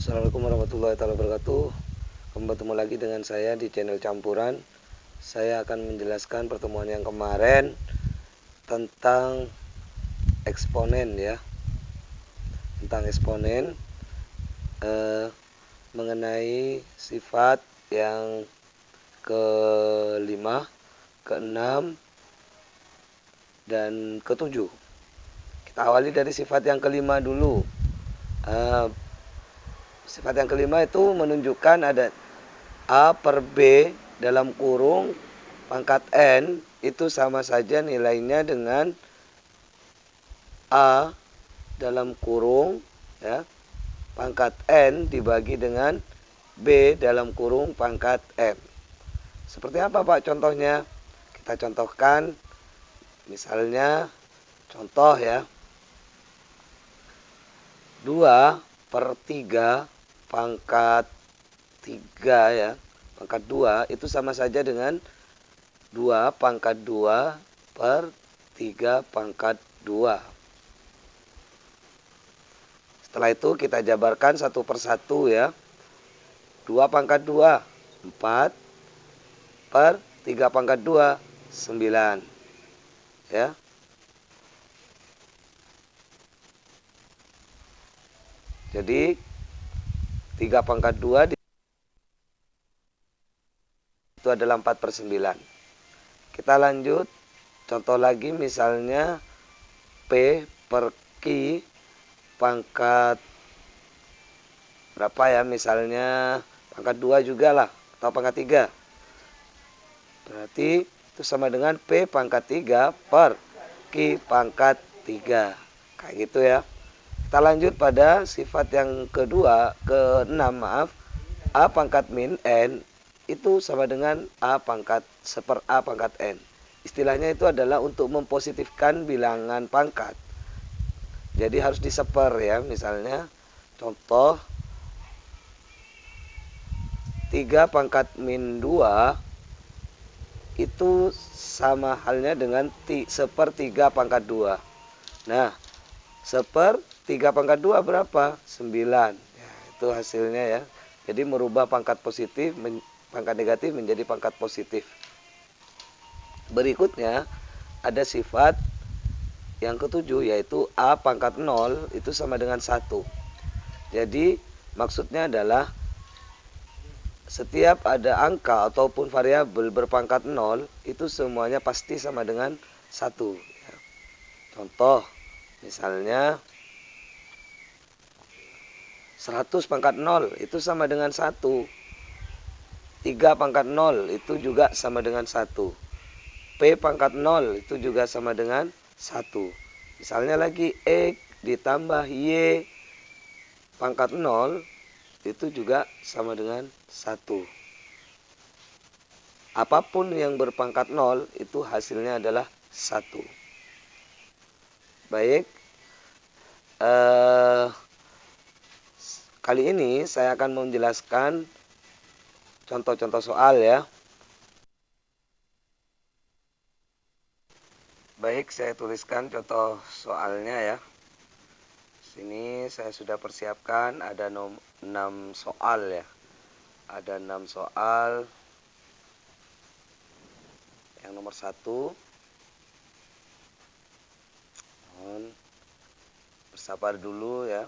Assalamualaikum warahmatullahi wabarakatuh. Bertemu lagi dengan saya di channel Campuran. Saya akan menjelaskan pertemuan yang kemarin tentang eksponen ya. Tentang eksponen mengenai sifat yang kelima, keenam, dan ketujuh. Kita awali dari sifat yang kelima dulu. Sifat yang kelima itu menunjukkan ada A per B dalam kurung pangkat N itu sama saja nilainya dengan A dalam kurung ya, pangkat N dibagi dengan B dalam kurung pangkat M. Seperti apa Pak contohnya? Kita contohkan misalnya contoh ya, 2/3 pangkat 3 ya, pangkat 2 itu sama saja dengan 2 pangkat 2 per 3 pangkat 2. Setelah itu kita jabarkan satu persatu ya. 2 pangkat 2 4 per 3 pangkat 2 9 ya. Jadi 3 pangkat 2 itu adalah 4/9. Kita lanjut. Contoh lagi misalnya P per Q pangkat berapa ya, misalnya pangkat 2 juga lah, atau pangkat 3. Berarti itu sama dengan P pangkat 3 per Q pangkat 3. Kayak gitu ya. Kita lanjut pada sifat yang keenam maaf. A pangkat min N itu sama dengan A pangkat seper A pangkat N. Istilahnya itu adalah untuk mempositifkan bilangan pangkat. Jadi harus diseper ya. Misalnya contoh 3 pangkat min 2 itu sama halnya dengan seper 3 pangkat 2. Nah, seper 3 pangkat 2 berapa? 9. Ya, itu hasilnya ya. Jadi merubah pangkat positif, pangkat negatif menjadi pangkat positif. Berikutnya ada sifat yang ketujuh yaitu A pangkat 0 itu sama dengan 1. Jadi maksudnya adalah setiap ada angka ataupun variabel berpangkat 0 itu semuanya pasti sama dengan 1. Contoh misalnya 100 pangkat 0 itu sama dengan 1. 3 pangkat 0 itu juga sama dengan 1. P pangkat 0 itu juga sama dengan 1. Misalnya lagi X ditambah Y pangkat 0 itu juga sama dengan 1. Apapun yang berpangkat 0 itu hasilnya adalah 1. Baik. Kali ini saya akan menjelaskan contoh-contoh soal ya. Baik, saya tuliskan contoh soalnya ya. Sini saya sudah persiapkan ada 6 soal ya. Ada 6 soal. Yang nomor 1. Mohon bersabar dulu ya.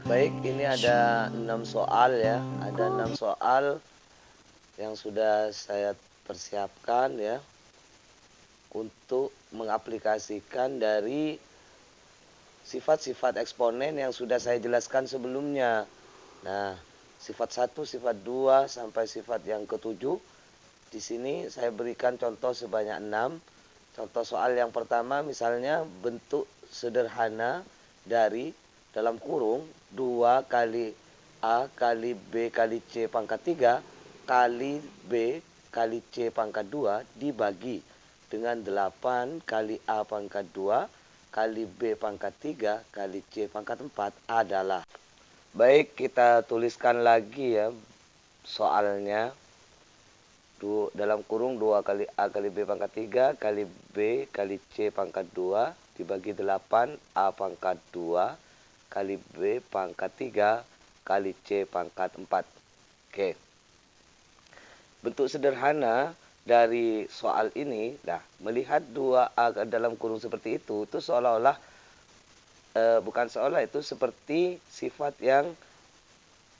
Baik, ini ada 6 soal ya. Ada 6 soal yang sudah saya persiapkan ya untuk mengaplikasikan dari sifat-sifat eksponen yang sudah saya jelaskan sebelumnya. Nah, sifat 1, sifat 2 sampai sifat yang ketujuh. Di sini saya berikan contoh sebanyak 6. Contoh soal yang pertama misalnya bentuk sederhana dari dalam kurung 2 kali A kali B kali C pangkat 3 kali B kali C pangkat 2 dibagi dengan 8 kali A pangkat 2 kali B pangkat 3 kali C pangkat 4 adalah. Baik, kita tuliskan lagi ya soalnya. Dalam kurung 2 kali A kali B pangkat 3 kali B kali C pangkat 2 dibagi 8 A pangkat 2 kali B pangkat 3 kali C pangkat 4. Oke. Bentuk sederhana dari soal ini, melihat 2A dalam kurung seperti itu seolah-olah bukan seolah, itu seperti sifat yang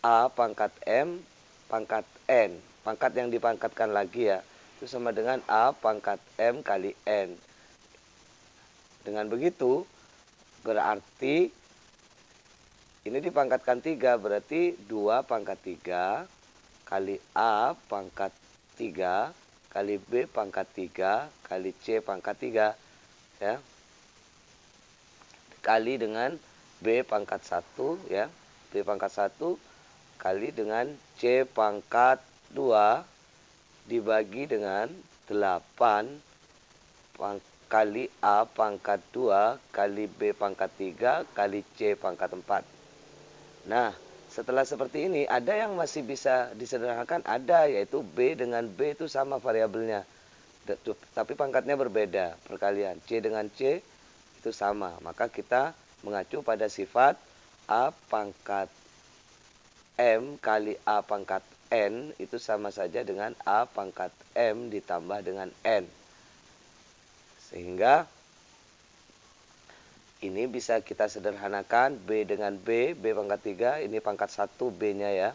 A pangkat M pangkat N. Pangkat yang dipangkatkan lagi ya. Itu sama dengan A pangkat M kali N. Dengan begitu, berarti ini dipangkatkan 3. Berarti 2 pangkat 3 kali A pangkat 3 kali B pangkat 3 kali C pangkat 3. Ya. Kali dengan B pangkat 1 ya. B pangkat 1 kali dengan C pangkat 2 dibagi dengan 8 kali A pangkat 2 kali B pangkat 3 kali C pangkat 4. Nah, setelah seperti ini ada yang masih bisa disederhanakan, ada, yaitu B dengan B itu sama variabelnya. Tapi pangkatnya berbeda, perkalian. C dengan C itu sama. Maka kita mengacu pada sifat A pangkat M kali A pangkat N itu sama saja dengan A pangkat M ditambah dengan N. Sehingga ini bisa kita sederhanakan B dengan B, B pangkat 3, ini pangkat 1 B-nya ya.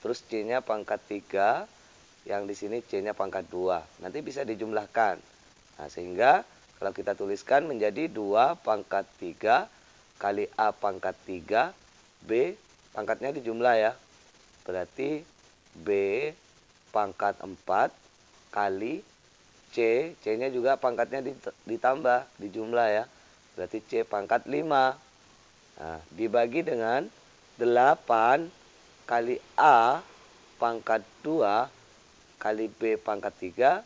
Terus C-nya pangkat 3, yang di sini C-nya pangkat 2. Nanti bisa dijumlahkan. Nah, sehingga kalau kita tuliskan menjadi 2 pangkat 3 kali A pangkat 3, B pangkatnya dijumlah ya. Berarti B pangkat 4 kali C, C-nya juga pangkatnya ditambah, dijumlah ya. Berarti C pangkat 5. Nah, dibagi dengan 8 kali A pangkat 2 kali B pangkat 3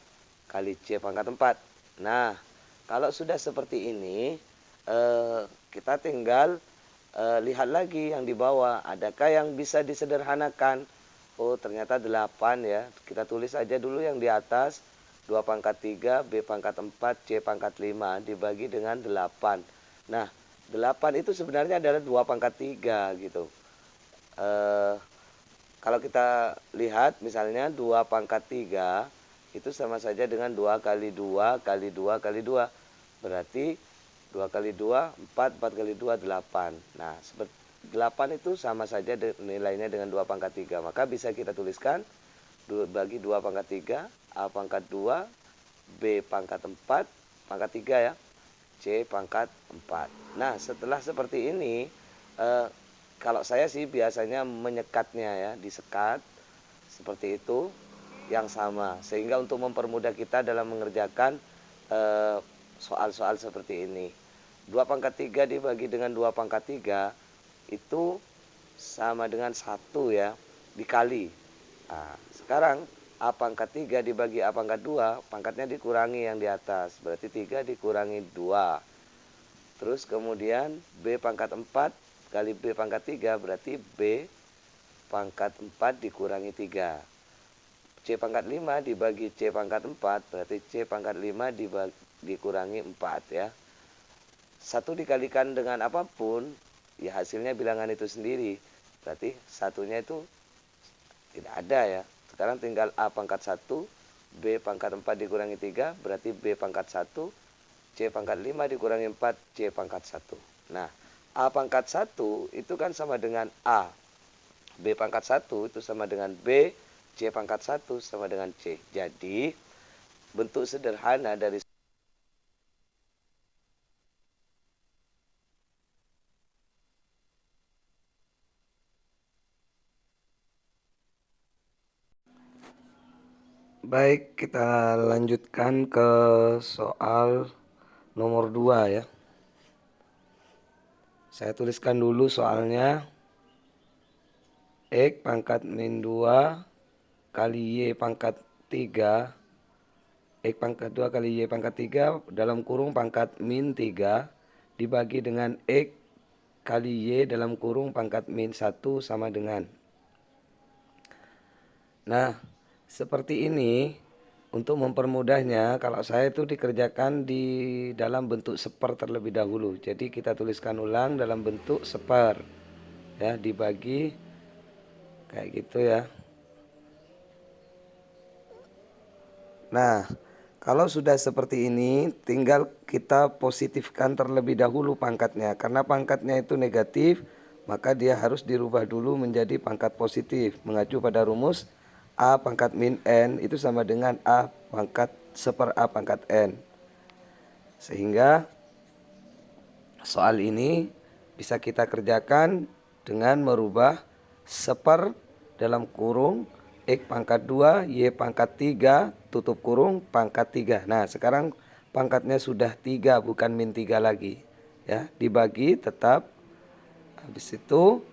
kali C pangkat 4. Nah, kalau sudah seperti ini, kita tinggal lihat lagi yang di bawah. Adakah yang bisa disederhanakan? Oh, ternyata 8 ya. Kita tulis aja dulu yang di atas. 2 pangkat 3, B pangkat 4, C pangkat 5 dibagi dengan 8. Nah, 8 itu sebenarnya adalah 2 pangkat 3 gitu. Kalau kita lihat misalnya 2 pangkat 3 itu sama saja dengan 2 kali 2 kali 2 kali 2. Berarti 2 kali 2, 4, 4 kali 2, 8. Nah, 8 itu sama saja nilainya dengan 2 pangkat 3. Maka bisa kita tuliskan bagi 2 pangkat 3, A pangkat 2, B pangkat 4, pangkat 3 ya, C pangkat 4. Nah, setelah seperti ini, kalau saya sih biasanya menyekatnya ya, disekat seperti itu yang sama. Sehingga untuk mempermudah kita dalam mengerjakan soal-soal seperti ini. 2 pangkat 3 dibagi dengan 2 pangkat 3 itu sama dengan 1 ya, dikali. Nah, sekarang A pangkat 3 dibagi A pangkat 2, pangkatnya dikurangi yang di atas. Berarti 3 dikurangi 2. Terus kemudian B pangkat 4 kali B pangkat 3, berarti B pangkat 4 dikurangi 3. C pangkat 5 dibagi C pangkat 4, berarti C pangkat 5 dikurangi 4 ya. 1 dikalikan dengan apapun, ya hasilnya bilangan itu sendiri. Berarti satunya itu tidak ada ya. Sekarang tinggal A pangkat 1, B pangkat 4 dikurangi 3, berarti B pangkat 1, C pangkat 5 dikurangi 4, C pangkat 1. Nah, A pangkat 1 itu kan sama dengan A. B pangkat 1 itu sama dengan B, C pangkat 1 sama dengan C. Jadi, bentuk sederhana dari Baik, kita lanjutkan ke soal nomor 2 ya. Saya tuliskan dulu soalnya. X pangkat min 2 kali Y pangkat 3. X pangkat 2 kali Y pangkat 3 dalam kurung pangkat min 3 dibagi dengan X kali Y dalam kurung pangkat min 1 sama dengan. Nah, seperti ini. Untuk mempermudahnya, kalau saya itu dikerjakan di dalam bentuk seper terlebih dahulu. Jadi kita tuliskan ulang dalam bentuk seper. Ya, dibagi kayak gitu ya. Nah, kalau sudah seperti ini, tinggal kita positifkan terlebih dahulu pangkatnya. Karena pangkatnya itu negatif, maka dia harus dirubah dulu menjadi pangkat positif. Mengacu pada rumus A pangkat min N itu sama dengan A pangkat seper A pangkat N. Sehingga soal ini bisa kita kerjakan dengan merubah seper dalam kurung X pangkat 2 Y pangkat 3 tutup kurung pangkat 3. Nah sekarang pangkatnya sudah 3 bukan min 3 lagi ya. Dibagi tetap. Habis itu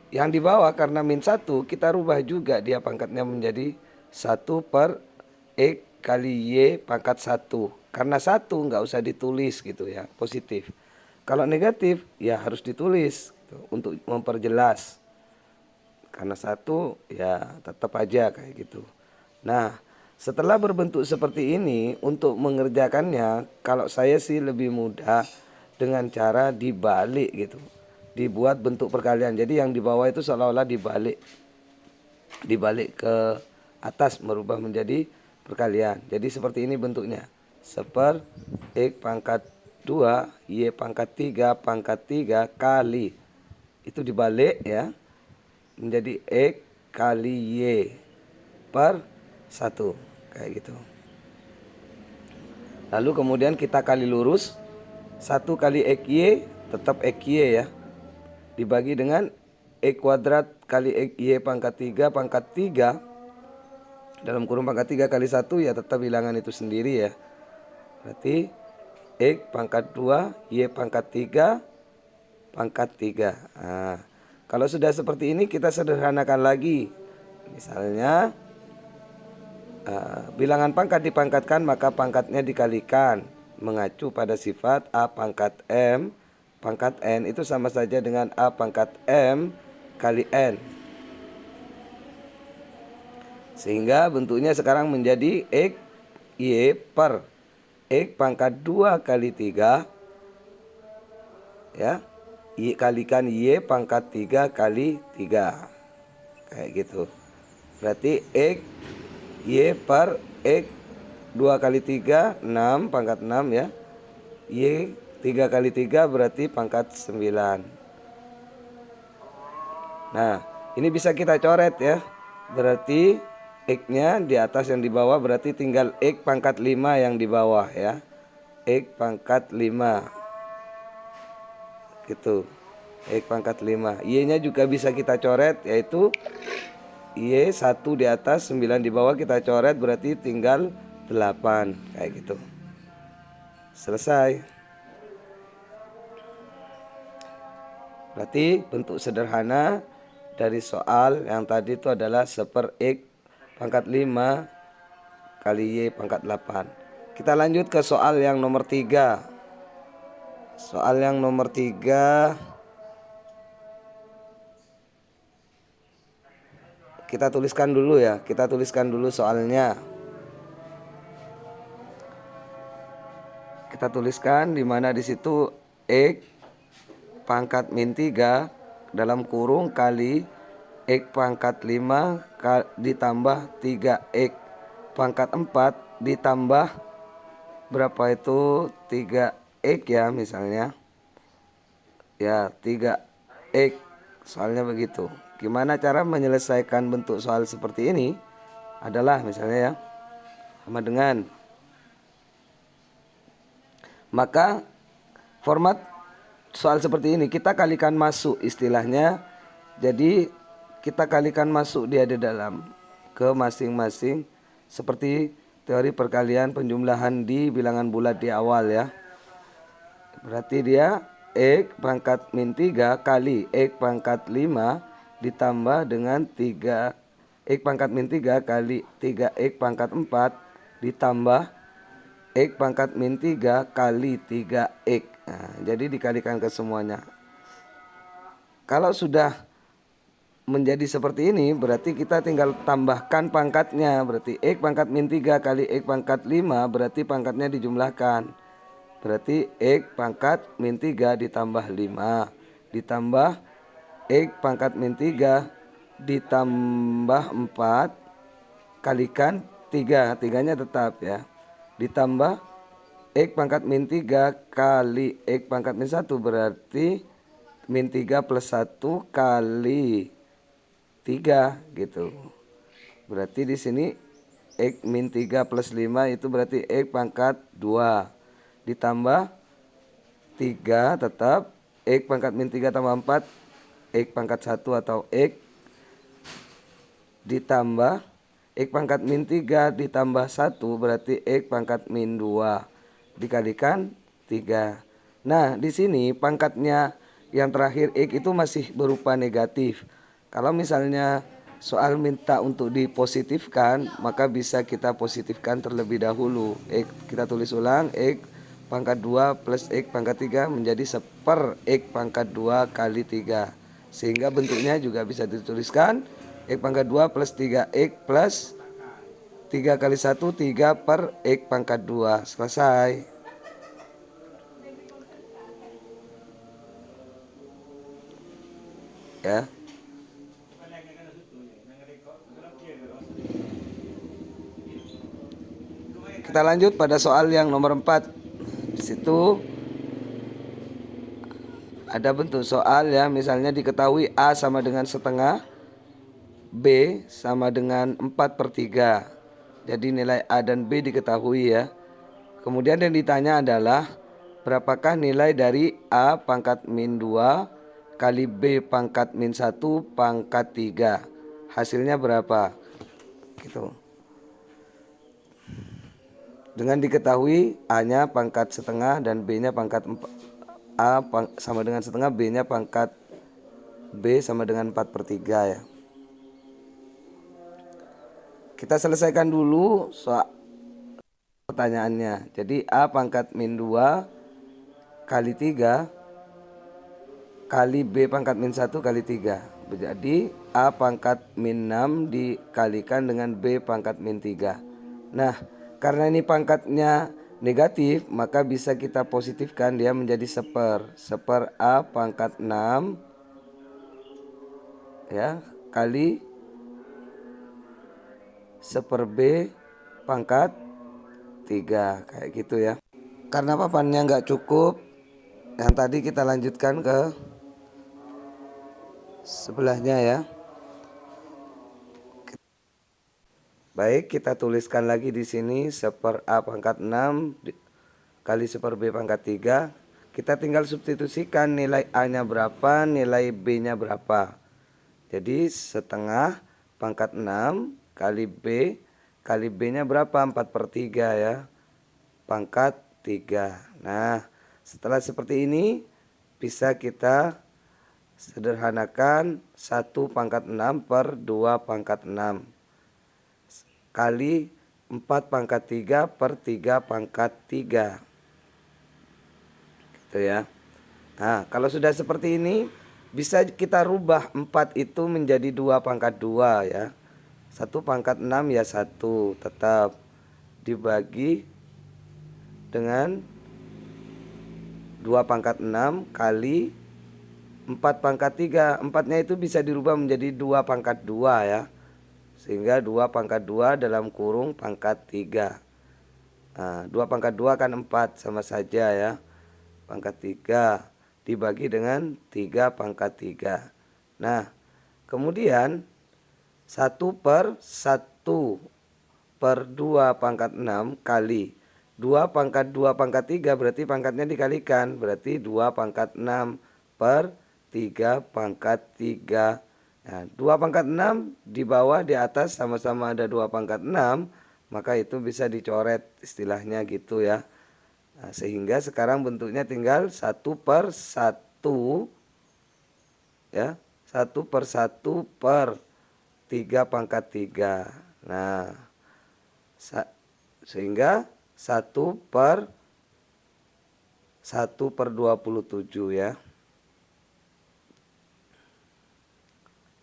yang di bawah karena min 1 kita rubah juga dia pangkatnya menjadi 1 per X kali Y pangkat 1. Karena 1 nggak usah ditulis gitu ya, positif. Kalau negatif ya harus ditulis gitu, untuk memperjelas. Karena 1 ya tetap aja kayak gitu. Nah setelah berbentuk seperti ini untuk mengerjakannya kalau saya sih lebih mudah dengan cara dibalik gitu. Dibuat bentuk perkalian. Jadi yang di bawah itu seolah-olah dibalik ke atas merubah menjadi perkalian. Jadi seperti ini bentuknya. Seper X pangkat 2 Y pangkat 3 pangkat 3 kali. Itu dibalik ya. Menjadi X kali Y per 1. Kayak gitu. Lalu kemudian kita kali lurus. 1 kali XY tetap XY ya. Dibagi dengan X kuadrat kali XY pangkat 3 pangkat 3. Dalam kurung pangkat 3 kali 1 ya tetap bilangan itu sendiri ya. Berarti X pangkat 2 Y pangkat 3 pangkat 3. Nah, kalau sudah seperti ini kita sederhanakan lagi. Misalnya bilangan pangkat dipangkatkan maka pangkatnya dikalikan. Mengacu pada sifat A pangkat M pangkat N itu sama saja dengan A pangkat M kali N. Sehingga bentuknya sekarang menjadi X Y per X pangkat 2 kali 3 ya. Y kalikan Y pangkat 3 kali 3. Kayak gitu. Berarti X Y per X 2 kali 3 6 pangkat 6 ya. Y 3 kali 3 berarti pangkat 9. Nah ini bisa kita coret ya. Berarti X-nya di atas yang di bawah berarti tinggal X pangkat 5 yang di bawah ya. X pangkat 5 gitu. X pangkat 5. Y-nya juga bisa kita coret yaitu Y 1 di atas 9 di bawah kita coret berarti tinggal 8 kayak gitu. Selesai. Berarti bentuk sederhana dari soal yang tadi itu adalah seper X pangkat 5 kali Y pangkat 8. Kita lanjut ke soal yang nomor 3. Soal yang nomor 3 kita tuliskan dulu ya. Kita tuliskan dulu soalnya. Kita tuliskan di mana di situ X pangkat min 3 dalam kurung kali X pangkat 5 ditambah 3X pangkat 4 ditambah berapa itu 3X ya misalnya. Ya 3X soalnya begitu. Gimana cara menyelesaikan bentuk soal seperti ini? Adalah misalnya ya sama dengan, maka format soal seperti ini kita kalikan masuk istilahnya. Jadi kita kalikan masuk dia di dalam ke masing-masing seperti teori perkalian penjumlahan di bilangan bulat di awal ya. Berarti dia X pangkat min 3 kali X pangkat 5 ditambah dengan 3 X pangkat min 3 kali 3X pangkat 4 ditambah X pangkat min 3 kali 3X. Nah, jadi dikalikan ke semuanya. Kalau sudah menjadi seperti ini, berarti kita tinggal tambahkan pangkatnya. Berarti X pangkat min 3 kali X pangkat 5, berarti pangkatnya dijumlahkan. Berarti X pangkat min 3 ditambah 5 ditambah X pangkat min 3 ditambah 4 kalikan 3, 3-nya tetap ya. Ditambah X pangkat min 3 kali X pangkat min 1, berarti min 3 plus 1 kali 3 gitu. Berarti di sini X min 3 plus 5 itu berarti X pangkat 2 ditambah 3 tetap X pangkat min 3 tambah 4 X pangkat 1 atau X ditambah X pangkat min 3 ditambah 1 berarti X pangkat min 2 dikalikan 3. Nah di sini pangkatnya yang terakhir X itu masih berupa negatif. Kalau misalnya soal minta untuk dipositifkan, maka bisa kita positifkan terlebih dahulu. X kita tulis ulang, X pangkat 2 plus X pangkat 3 menjadi seper X pangkat 2 kali 3. Sehingga bentuknya juga bisa dituliskan X pangkat 2 plus 3X plus 3 kali 1, 3 per X pangkat 2. Selesai. Ya. Kita lanjut pada soal yang nomor 4. Di situ ada bentuk soal ya, misalnya diketahui A sama dengan setengah, B sama dengan 4/3. Jadi nilai A dan B diketahui ya. Kemudian yang ditanya adalah berapakah nilai dari A pangkat min 2 kali B pangkat min 1 pangkat 3. Hasilnya berapa? Gitu. Dengan diketahui A-nya pangkat setengah dan B-nya pangkat 4. A sama dengan setengah, B-nya pangkat B sama dengan 4/3 ya. Kita selesaikan dulu soal pertanyaannya. Jadi A pangkat min 2 kali 3 kali B pangkat min 1 kali 3. Jadi A pangkat min 6 dikalikan dengan B pangkat min 3. Nah, karena ini pangkatnya negatif, maka bisa kita positifkan, dia menjadi seper. Seper A pangkat 6 ya kali seper B pangkat 3, kayak gitu ya. Karena papannya nggak cukup, yang tadi kita lanjutkan ke sebelahnya ya. Baik, kita tuliskan lagi di sini seper A pangkat 6 kali seper B pangkat 3. Kita tinggal substitusikan nilai A-nya berapa, nilai B-nya berapa. Jadi setengah pangkat 6 kali B-nya berapa? 4/3 ya. Pangkat 3. Nah, setelah seperti ini bisa kita sederhanakan 1 pangkat 6 per 2 pangkat 6 kali 4 pangkat 3 per 3 pangkat 3. Gitu ya. Nah, kalau sudah seperti ini bisa kita rubah 4 itu menjadi 2 pangkat 2 ya. 1 pangkat 6 ya 1 tetap dibagi dengan 2 pangkat 6 kali 4 pangkat 3. 4-nya itu bisa dirubah menjadi 2 pangkat 2 ya. Sehingga 2 pangkat 2 dalam kurung pangkat 3. Nah, 2 pangkat 2 kan 4 sama saja ya. Pangkat 3 dibagi dengan 3 pangkat 3. Nah, kemudian 1 per 1 per 2 pangkat 6 kali 2 pangkat 2 pangkat 3, berarti pangkatnya dikalikan. Berarti 2 pangkat 6 per 3 pangkat 3. Nah, 2 pangkat 6 di bawah di atas sama-sama ada 2 pangkat 6. maka itu bisa dicoret istilahnya gitu ya. Nah, sehingga sekarang bentuknya tinggal 1/1 ya, 1/1/3 Nah, sehingga 1/1/27 ya.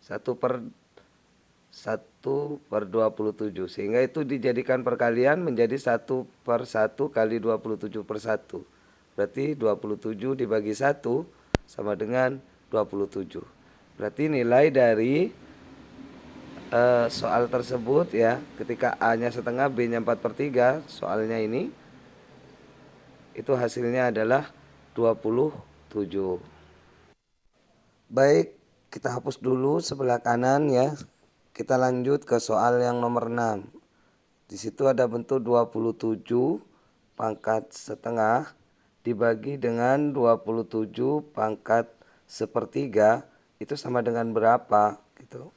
1/1/27 sehingga itu dijadikan perkalian menjadi 1/1 kali 27/1. Berarti 27 dibagi 1 sama dengan 27. Berarti nilai dari soal tersebut ya, ketika A-nya setengah, B-nya 4/3, soalnya ini itu hasilnya adalah 27. Baik, kita hapus dulu sebelah kanan ya. Kita lanjut ke soal yang nomor 6. Di situ ada bentuk 27 pangkat setengah dibagi dengan 27 pangkat sepertiga, itu sama dengan berapa gitu.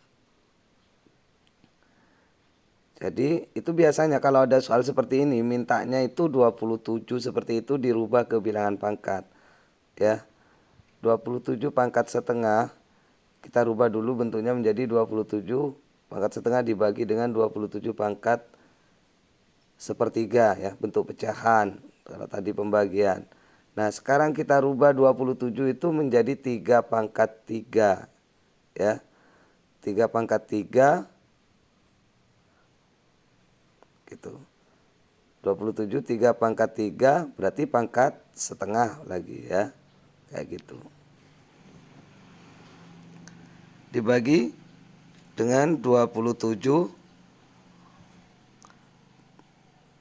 Jadi itu biasanya kalau ada soal seperti ini mintanya itu 27 seperti itu dirubah ke bilangan pangkat ya. 27 pangkat setengah kita rubah dulu bentuknya menjadi 27 pangkat setengah dibagi dengan 27 pangkat sepertiga ya, bentuk pecahan kalau tadi pembagian. Nah sekarang kita rubah 27 itu menjadi 3/3 ya. 3/3 gitu. 27 3/3 berarti pangkat setengah lagi ya. Kayak gitu. Dibagi dengan 27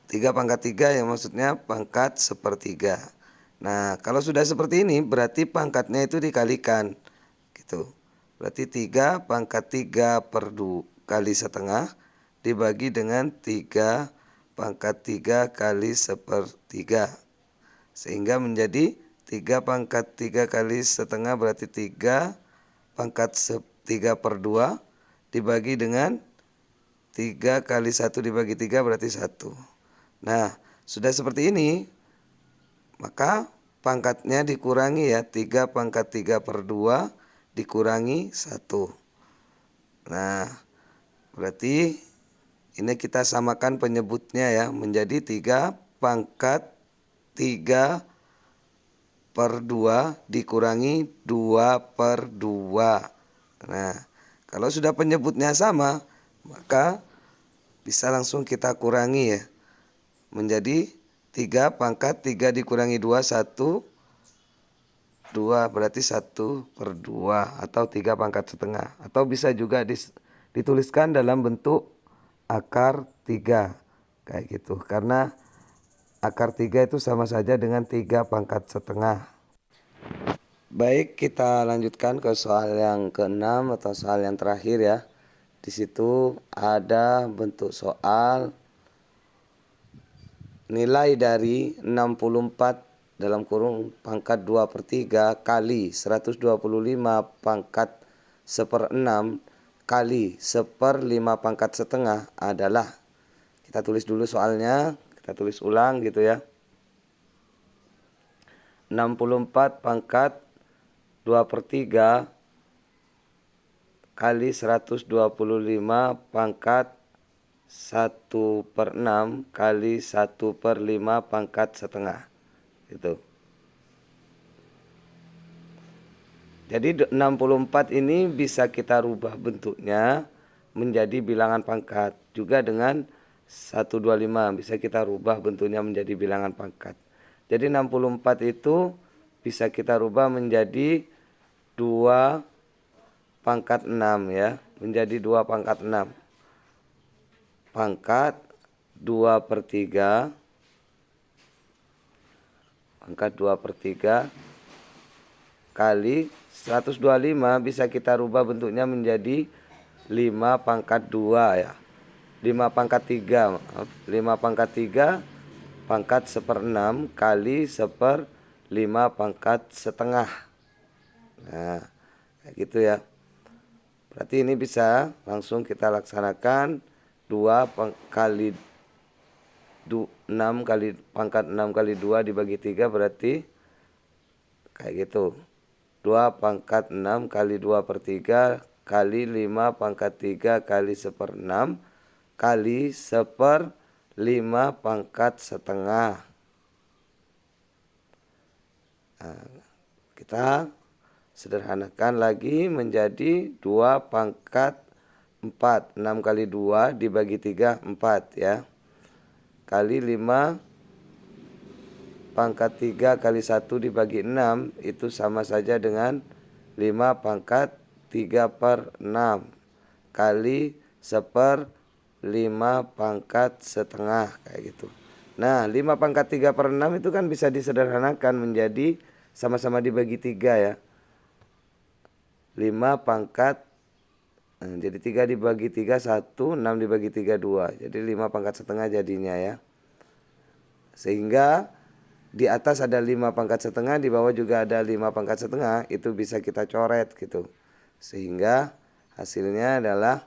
3/3 yang maksudnya pangkat sepertiga. Nah kalau sudah seperti ini berarti pangkatnya itu dikalikan gitu. Berarti 3/3 kali setengah dibagi dengan 3/3 kali sepertiga. Sehingga menjadi 3/3 kali setengah berarti 3/3/2 dibagi dengan 3 kali 1 dibagi 3 berarti 1. Nah sudah seperti ini maka pangkatnya dikurangi ya, 3/3/2 dikurangi 1. Nah berarti ini kita samakan penyebutnya ya, menjadi 3/3/2 dikurangi 2/2. Nah kalau sudah penyebutnya sama maka bisa langsung kita kurangi ya, menjadi 3/3 dikurangi 2 1, 2 berarti 1/2 atau 3/2. Atau bisa juga dituliskan dalam bentuk akar 3 kayak gitu, karena akar 3 itu sama saja dengan 3/2. Baik, kita lanjutkan ke soal yang ke-6 atau soal yang terakhir ya. Di situ ada bentuk soal nilai dari 64 dalam kurung pangkat 2/3 kali 125 pangkat 1/6 kali 1/5 pangkat setengah adalah, kita tulis dulu soalnya, kita tulis ulang gitu ya. 64 pangkat 2/3 kali 125 pangkat 1/6 kali 1/5 pangkat setengah gitu. Jadi 64 ini bisa kita rubah bentuknya menjadi bilangan pangkat. Juga dengan 125 bisa kita rubah bentuknya menjadi bilangan pangkat. Jadi 64 itu bisa kita rubah menjadi 2/6 ya, menjadi 2/6. Pangkat 2/3 kali 125 bisa kita rubah bentuknya menjadi 5/2 ya. 5/3 5/3 pangkat 1/6 kali 1/5 pangkat setengah. Nah kayak gitu ya. Berarti ini bisa langsung kita laksanakan 2 kali 6 kali pangkat 6 kali 2 dibagi 3 berarti kayak gitu. 2 pangkat 6 kali 2 per 3 kali 5 pangkat 3 kali 1/6 kali 1/5 pangkat setengah. Nah, kita sederhanakan lagi menjadi 2 pangkat 4. 6 kali 2 dibagi 3 4 ya. Kali 5 pangkat 3 kali 1 dibagi 6 itu sama saja dengan 5 pangkat 3/6 kali 1/5 pangkat setengah kayak gitu. Nah 5 pangkat 3/6 itu kan bisa disederhanakan menjadi sama-sama dibagi 3 ya. 5 pangkat jadi 3 dibagi 3 1, 6 dibagi 3 2. Jadi 5 pangkat setengah jadinya ya. Sehingga di atas ada 5 pangkat setengah, di bawah juga ada 5 pangkat setengah, itu bisa kita coret gitu. Sehingga hasilnya adalah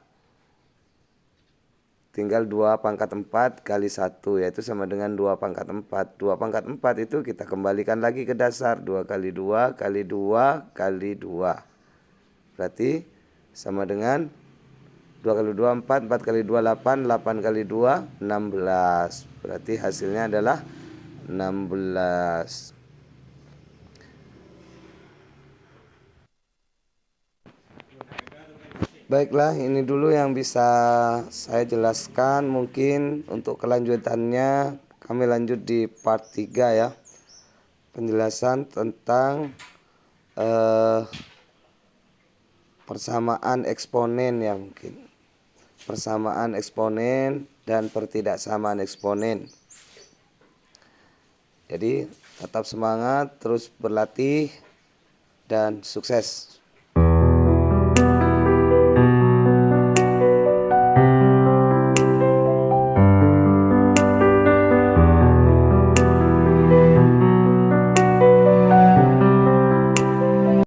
tinggal 2 pangkat 4 kali 1 yaitu sama dengan 2 pangkat 4. 2 pangkat 4 itu kita kembalikan lagi ke dasar 2 kali 2 kali 2 kali 2. Berarti sama dengan 2 kali 2 4, 4 kali 2 8, 8 kali 2 16. Berarti hasilnya adalah 16. Baiklah, ini dulu yang bisa saya jelaskan. Mungkin untuk kelanjutannya kami lanjut di part 3 ya. Penjelasan tentang persamaan eksponen ya mungkin. Persamaan eksponen dan pertidaksamaan eksponen. Jadi tetap semangat, terus berlatih dan sukses.